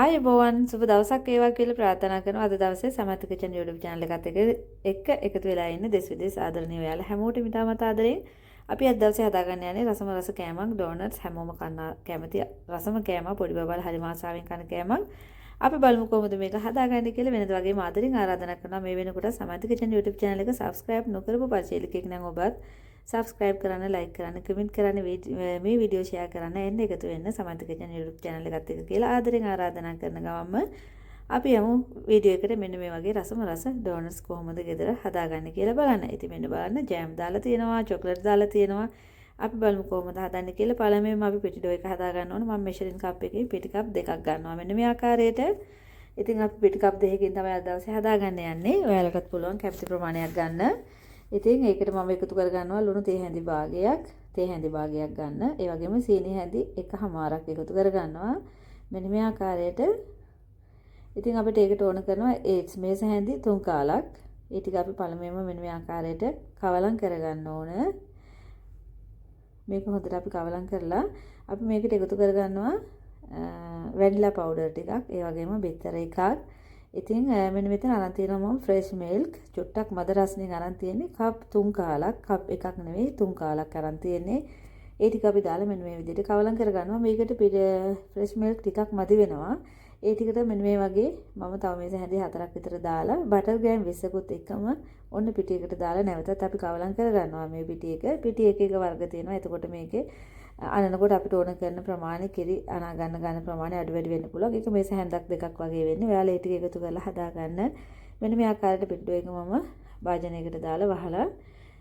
ආයුබෝවන් සුබ දවසක් වේවා කියලා ප්‍රාර්ථනා කරනවා. අද දවසේ සමත් කිචන් YouTube channel එකත් එක්ක එකතු වෙලා ඉන්න දෙස් විදේශ ආදරණීය ඔයාලා හැමෝටම ඉතාමත් ආදරෙන් අපි අද දවසේ හදාගන්න යන්නේ රස කෑමක් ඩෝනට්ස් හැමෝම කන්න කැමති රසම කෑම පොඩි බබාලා හරි ආසාවෙන් කන කෑමක්. අපි බලමු කොහොමද මේක හදාගන්නේ කියලා. වෙනද වගේම ආදරෙන් ආරාධනා කරනවා මේ වෙනකොට සමත් කිචන් YouTube channel එක subscribe නොකරපු පරිශීලකෙක් නම් ඔබත් subscribe කරන්න, like කරන්න, comment කරන්න, මේ වීඩියෝ share කරන්න, එන්න එකතු වෙන්න සමන්ත කිචන් YouTube channel එකත් එක්ක කියලා ආදරෙන් ආරාධනා කරන ගමන්ම අපි යමු වීඩියෝ එකට. මෙන්න මේ වගේ රස ඩෝනට්ස් කොහොමද ගෙදර හදාගන්නේ කියලා බලන්න. ඉතින් මෙන්න බලන්න ජෑම් දාලා තියෙනවා, චොක්ලට් දාලා තියෙනවා. අපි බලමු කොහොමද හදන්නේ කියලා. පළමුවෙන්ම අපි පිටි ඩෝ එක හදා ගන්න ඕන. මම මෙෂරින් කප් එකකින් පිටි කප් දෙකක් ගන්නවා. මෙන්න මේ ආකාරයට. ඉතින් අපි පිටි කප් දෙකකින් තමයි අද දවසේ හදාගන්න යන්නේ. ඔයාලටත් පුළුවන් කැමති ප්‍රමාණයක් ගන්න. ඉතින් ඒකට මම එකතු කර ගන්නවා ලුණු තේ හැඳි භාගයක් ගන්න. ඒ වගේම සීනි හැඳි එකමාරක් එකතු කර ගන්නවා. මෙන්න මේ ආකාරයට. ඉතින් අපිට ඒකට ඕන කරනවා ඒට්ස් මේස හැඳි 3 කාලක්. ඒ ටික අපි පළමුවෙන්ම මෙන්න මේ ආකාරයට කවලම් කර ගන්න ඕන. මේක හොඳට අපි කවලම් කරලා අපි මේකට එකතු කර ගන්නවා වැනිලා පවුඩර් ටිකක්. ඒ වගේම බිත්තර එකක්. ඉතින් මෙන්න මෙතන අරන් තියෙනවා මම ෆ්‍රෙෂ් මිල්ක් චුට්ටක් මද රසණින් අරන් තියෙන්නේ කප් 3 කාලක්. කප් එකක් නෙවෙයි 3 කාලක් අරන් තියෙන්නේ. ඒ ටික අපි දාලා මෙන්න මේ විදිහට කවලම් කරගන්නවා. මේකට ෆ්‍රෙෂ් මිල්ක් ටිකක් මදි වෙනවා. ඒ ටිකට මෙන්න මේ වගේ මම තව මේස හැඳි 4ක් විතර දාලා බටර් ග්‍රෑම් 20කුත් එක්කම ඔන්න පිටි එකට දාලා නැවතත් අපි කවලම් කරගන්නවා මේ පිටි එක. පිටි එක වර්ග තියෙනවා. එතකොට මේකේ අනනකොට අපිට ඕන කරන ප්‍රමාණය කිරි අනා ගන්න ප්‍රමාණය අඩු වැඩි වෙන්න පුළුවන්. ඒක මේස හැන්දක් දෙකක් වගේ වෙන්නේ. ඔයාලා ඒ ටික එකතු කරලා හදා ගන්න. මෙන්න මේ ආකාරයට පිට්ටු එක මම භාජනයකට දාලා වහලා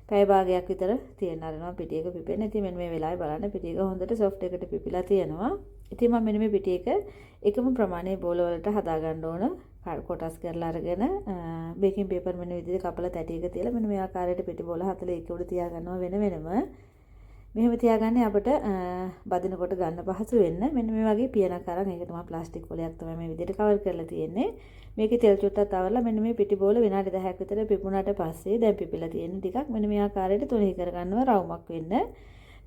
පැය භාගයක් විතර තියන්න අරනවා පිටි එක පිපෙන්න. ඉතින් මෙන්න මේ වෙලාවේ බලන්න පිටි එක හොඳට සොෆ්ට් එකට පිපිලා තියෙනවා. ඉතින් මම මෙන්න මේ පිටි එක එකම ප්‍රමාණයේ බෝල වලට හදා ගන්න ඕන. කොටස් කරලා අරගෙන බේකින් පේපර් මෙන්න විදිහට කපලා තැටියක තියලා මෙන්න මේ ආකාරයට පිටි බෝල 41 උඩ තියා ගන්නවා වෙන වෙනම. මෙහෙම තියාගන්නේ අපිට බදිනකොට ගන්න පහසු වෙන්න. මෙන්න මේ වගේ පියනක් අරන් ඒකට මම ප්ලාස්ටික් කොලයක් තමයි මේ විදිහට කවර් කරලා තියෙන්නේ. මේකේ තෙල් චුට්ටක් තවරලා මෙන්න මේ පිටි බෝල විනාඩි 10ක් විතර පිපුණාට පස්සේ දැන් පිපිලා තියෙන ටිකක් මෙන්න මේ ආකාරයට තුනී කරගන්නවා රවුමක් වෙන්න.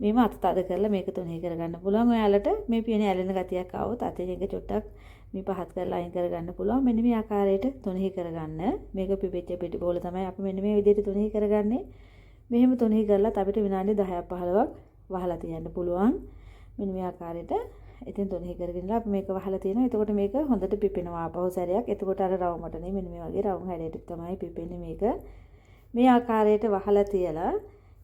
මේව අත තද කරලා මේක තුනී කරගන්න පුළුවන්. ඔයාලට මේ පියනේ ඇලෙන ගතියක් ආවොත් අතේ එක චුට්ටක් මේ පහත් කරලා අයින් කරගන්න පුළුවන්. මෙන්න මේ ආකාරයට තුනී කරගන්න. මේක පිපෙච්ච පිටි බෝල තමයි අපි මෙන්න මේ විදිහට තුනී කරගන්නේ. මෙහෙම තුනී කරලත් අපිට විනාඩි 10ක් 15ක් වහලා තියන්න පුළුවන්. මෙන්න මේ ආකාරයට. ඉතින් තුනී කරගෙන අපි මේක වහලා තියෙනවා. එතකොට මේක හොඳට පිපෙනවා ආපහු සැරයක්. එතකොට අර රවුමට නෙමෙයි මෙන්න මේ වගේ රවුම් හැඩයට තමයි පිපෙන්නේ මේක. මේ ආකාරයට වහලා තියලා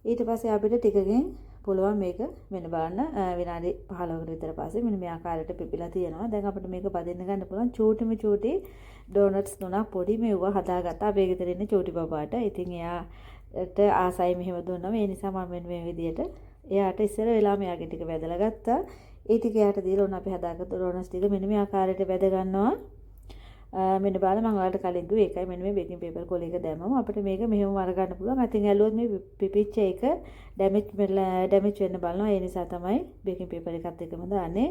ඊට පස්සේ අපිට ටිකකින් පුළුවන් මේක මෙන්න බලන්න විනාඩි 15කට විතර පස්සේ මෙන්න මේ ආකාරයට පිපිලා තියෙනවා. දැන් අපිට මේක බදින්න ගන්න පුළුවන්. චූටි ඩෝනට්ස් තුනක් පොඩි මෙව්වා හදාගත්තා. අපේ ගෙදර ඉන්න චූටි බබාට. ඉතින් එයාට ආසයි මෙහෙම දුන්නම ඒ නිසා මම මෙන්න මේ විදියට එයාට ඉස්සර වෙලා මෙයාගේ ටික වැදලා ගත්තා. ඒ ටික එයාට දීලා උන් අපි හදාගත්ත ඩෝනට්ස් ටික මෙන්න මේ ආකාරයට වැද ගන්නවා. මෙන්න බලන්න මම ඔයාලට කලින් කිව්වේ ඒකයි මෙන්න මේ බේකින් පේපර් කොලයක දැම්මම අපිට මේක මෙහෙම අර ගන්න පුළුවන්. අතින් ඇල්ලුවොත් මේ පිපිච්ච එක ඩැමේජ් වෙන්න බලනවා. ඒ නිසා තමයි බේකින් පේපර් එකත් එක්කම දාන්නේ.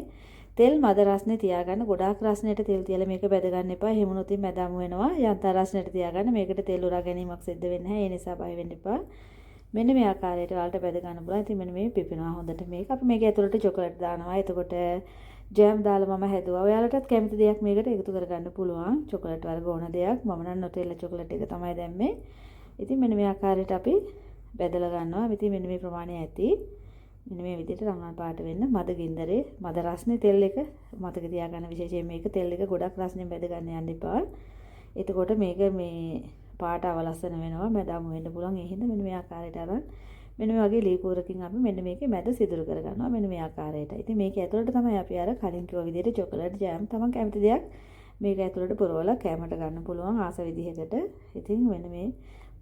තෙල් මද රස්නේ තියාගන්න. ගොඩාක් රස්නේට තෙල් තියලා මේක බැද ගන්න එපා. එහෙම වුණොත් මැදම වෙනවා. යන්තම් රස්නේට තියාගන්න. මේකට තෙල් උරා ගැනීමක් සිද්ධ වෙන්නේ නැහැ. ඒ නිසා බය වෙන්න එපා. මෙන්න මේ ආකාරයට ඔයාලට බැද ගන්න පුළුවන්. ඉතින් මෙන්න මේ පිපෙනවා හොඳට මේක. අපි මේක ඇතුළට චොකලට් දානවා. එතකොට ජෑම් දාලා මම හැදුවා. ඔයාලටත් කැමති දෙයක් මේකට එකතු කරගන්න පුළුවන්. චොකලට් වර්ග ඕන දෙයක්. මම නම් නොටෙල්ලා චොකලට් එක තමයි දැම්මේ. ඉතින් මෙන්න මේ ආකාරයට අපි බෙදලා ගන්නවා. ඉතින් මෙන්න මේ ප්‍රමාණය ඇති. මෙන්න මේ විදිහට රවුම් පාට වෙන්න මද ගින්දරේ මද රස්නේ තෙල් එක මතක තියාගන්න. විශේෂයෙන් මේක තෙල් එක ගොඩක් රස්නේ බෙද ගන්න යන්න එපා. එතකොට මේක මේ පාට අවලස්සන වෙනවා. මැදම වෙන්න පුළුවන්. ඒ හින්දා මෙන්න මේ ආකාරයට අරන් මෙන්න මේ වගේ ලී කූරකින් අපි මෙන්න මේකේ මැද සිදුරු කරගන්නවා. මෙන්න මේ ආකාරයට. ඉතින් මේක ඇතුළට තමයි අපි අර කලින් කිව්ව විදිහට චොකලට් ජෑම් තමන් කැමති දෙයක් මේක ඇතුළට පුරවලා කැමට ගන්න පුළුවන් ආස විදිහකට. ඉතින් මෙන්න මේ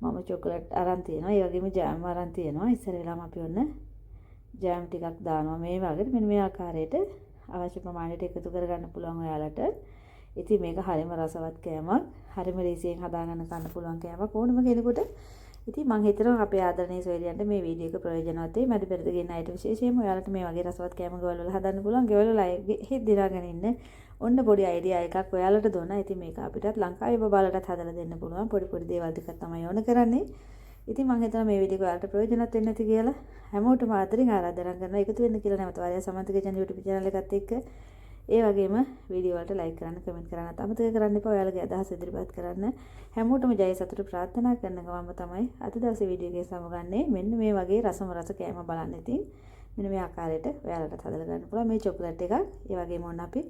මම චොකලට් අරන් තියෙනවා. ඒ වගේම ජෑම් අරන් තියෙනවා. ඉස්සර වෙලාම අපි ඔන්න ජෑම් ටිකක් දානවා මේ වගේ. මෙන්න මේ ආකාරයට අවශ්‍ය ප්‍රමාණයට එකතු කරගන්න පුළුවන් ඔයාලට. ඉතින් මේක හරිම රසවත් කෑමක්. හරිම ලේසියෙන් හදාගන්න කන්න පුළුවන් කෑමක් ඕනම කෙනෙකුට. ඉතින් මම හිතනවා අපේ ආදරණීය සොයලියන්ට මේ වීඩියෝ එක ප්‍රයෝජනවත් වෙයි. මැද පෙරද ගෙන අයට විශේෂයෙන්ම ඔයාලට මේ වගේ රසවත් කෑම ගෙවල් වල හදන්න පුළුවන්. ගෙවල් වල හිත දිනාගෙන ඉන්න ඔන්න පොඩි අයිඩියා එකක් ඔයාලට දුන්නා. ඉතින් මේක අපිටත් ලංකාවේ බබාලටත් හදලා දෙන්න පුළුවන්. පොඩි දේවල් ටිකක් තමයි ඕන කරන්නේ. ඉතින් මම හිතනවා මේ වීඩියෝ එක ඔයාලට ප්‍රයෝජනවත් වෙන්න ඇති කියලා. හැමෝටම ආදරෙන් ආරාධනා කරනවා එකතු වෙන්න කියලා නැවත වාරයක් සමන්ත කිචන් YouTube channel එකත් එක්ක ඒ වගේම වීඩියෝ වලට ලයික් කරන්න, කමෙන්ට් කරන්නත් අමතක කරන්න එපා. ඔයාලගේ අදහස් ඉදිරිපත් කරන්න. හැමෝටම ජය සතුට ප්‍රාර්ථනා කරන ගමන්ම තමයි අද දවසේ වීඩියෝ එකේ සමගන්නේ. මෙන්න මේ වගේ රසම රස කෑම බලන්න. ඉතින් මෙන්න මේ ආකාරයට ඔයාලට හදලා ගන්න පුළුවන් මේ චොකලට් එකක්. ඒ වගේම ඔන්න අපි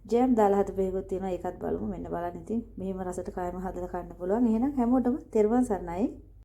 ජෑම් දාලා හදපු එකක් තියෙනවා. ඒකත් බලමු. මෙන්න බලන්න. ඉතින් මෙහෙම රසට කායම හදලා කන්න පුළුවන්. එහෙනම් හැමෝටම තෙරුවන් සරණයි.